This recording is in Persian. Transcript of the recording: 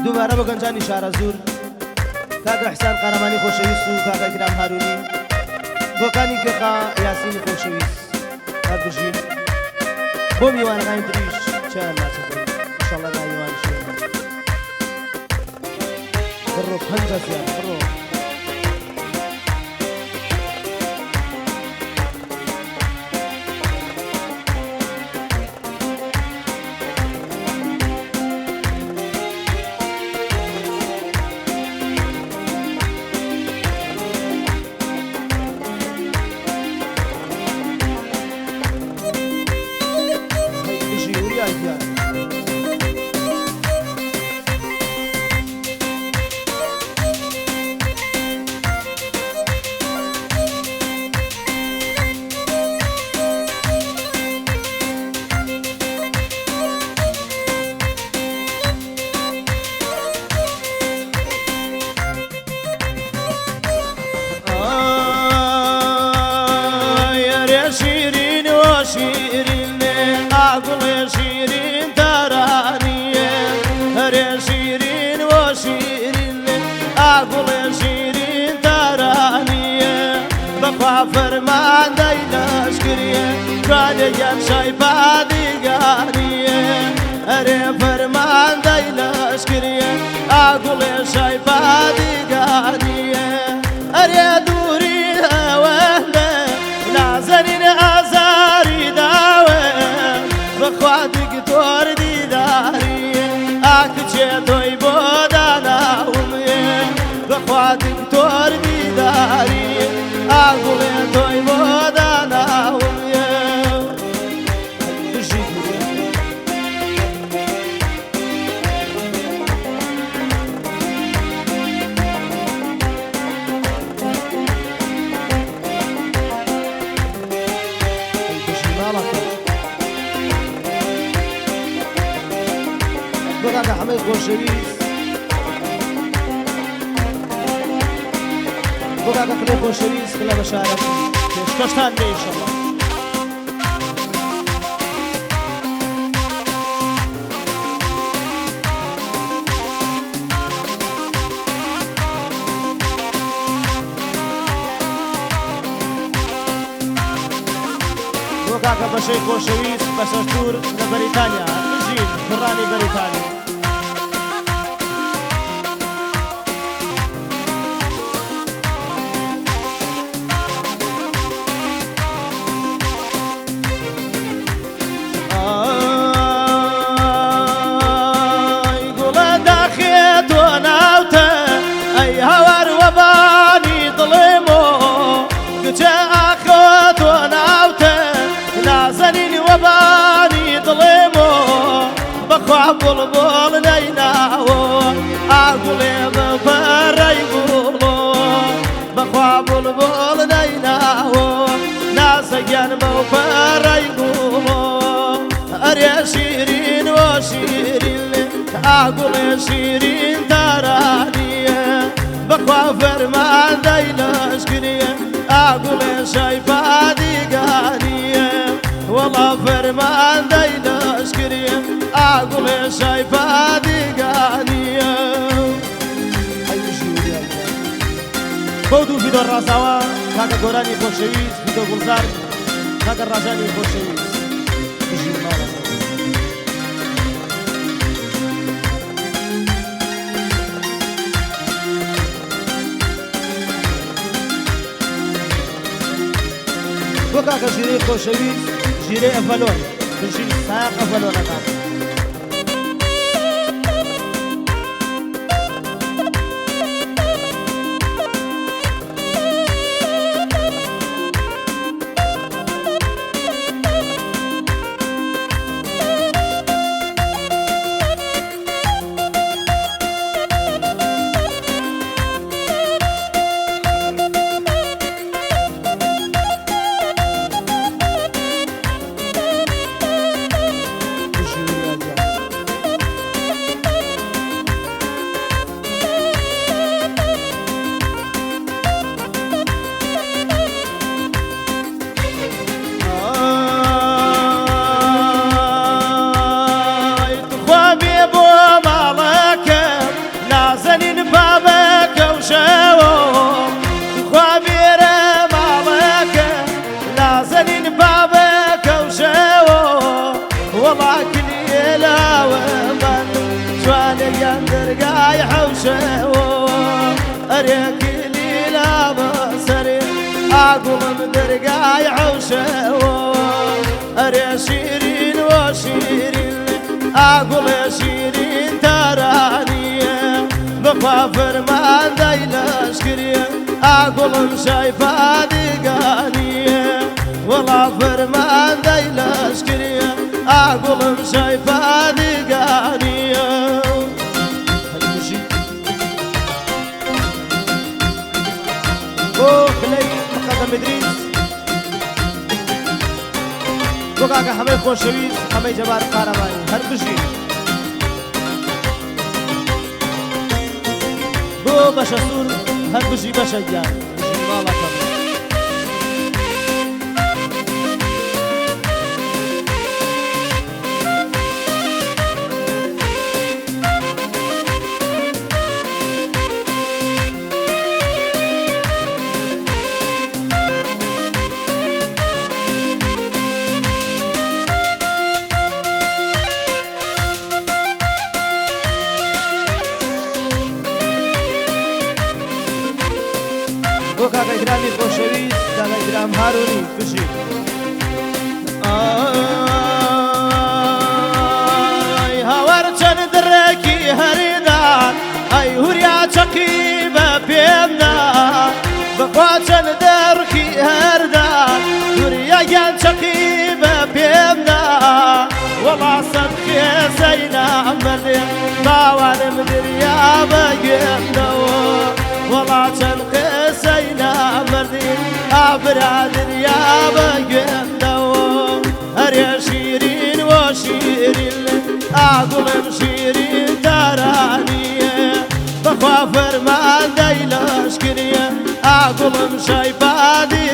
دووبارە بۆ گەنجانی شارەزور کاکە حسان قارەمانی خۆشەویست و کاکە کرام هارونی بۆکانی کێقا یاسینی خۆشەویست هەربژین بۆ میوانەکانی تریش چیان ناچەکەن ئینشەڵڵا ناویوانی شوێنە بڕۆ پەنجە زیان بڕۆ فرمان دايلاش كريه قاديان شايفا ديقانيه اري فرمان دايلاش كريه اقول شايفا ديقانيه اري دوري هوانده نازنين ازاري داوه بخوادك دور ديداريه اكتشي توي بودانا وميه بخوادك دور ديداريه اقول توي بودانا وميه بۆ حەمەی خۆشەویست بۆ کاکە خلەی خۆشەویست خلە بە شارە پێشکەشتان بێ ئینشەڵڵا بۆ کاکە بەشەی خۆشەویست بە سەرتور لە بەریتانیا بژین کوڕانی بەریتانیا بلبل نيناو اقول بفري بلبل بخوا بلبل نيناو ناس جنب بفري بلبل اري شيرين وشيرين اقول شيرين تراني بخوا فرمان دايلاش كنيه اقول شايفا ديقانيه والله فرمان دايلاش كنيه اقول شايفا ديقانيه بودو فيدو الرازاوا كاكا قراني خۆشەویست فيدو گلزار كاكا ڕاجانی خۆشەویست بژین ماڵە بۆ کاکە ژیرەی خۆشەویست ژیرەی ئەڤەلۆن بژین ساق ئەڤەلۆنەکان هريكي لا بسري أقوم درقاي عوشوا هري شيرين وشيرين أقول شيرين تراني بخوا فرمان دايل أشكري أقول شايفة دقاني والله فرمان دايل أشكري أقول شايفة دقاني خلي مقدم إدريس بوكاكا همه خوشویز همه جبار قهرمانی هر بژی بو باشە سوور هەر بژی بەشە گیان بژی ماڵەکەم بۆ کاکە گرامی خۆشەویست کاکە گرام هارونی بژی هەوەر چەند درێکی هەریدان ئەی هوریا چەقی بە پێمدا بەخوا چەند دەڕکی هەردان هوریاگیان چەقی بە پێمدا وەڵا سەد کێسەی نامەلێ باوانم دریا بەگێندەوە وەڵا چەند قسەی نامەردی ئابرا دریا بەگێندەوە هەرێ شیرین وە شیرین ئاگوڵم شیرین تارانیە بەخوا فەرمان دەی لەشکریە ئاگوڵم شەیپادی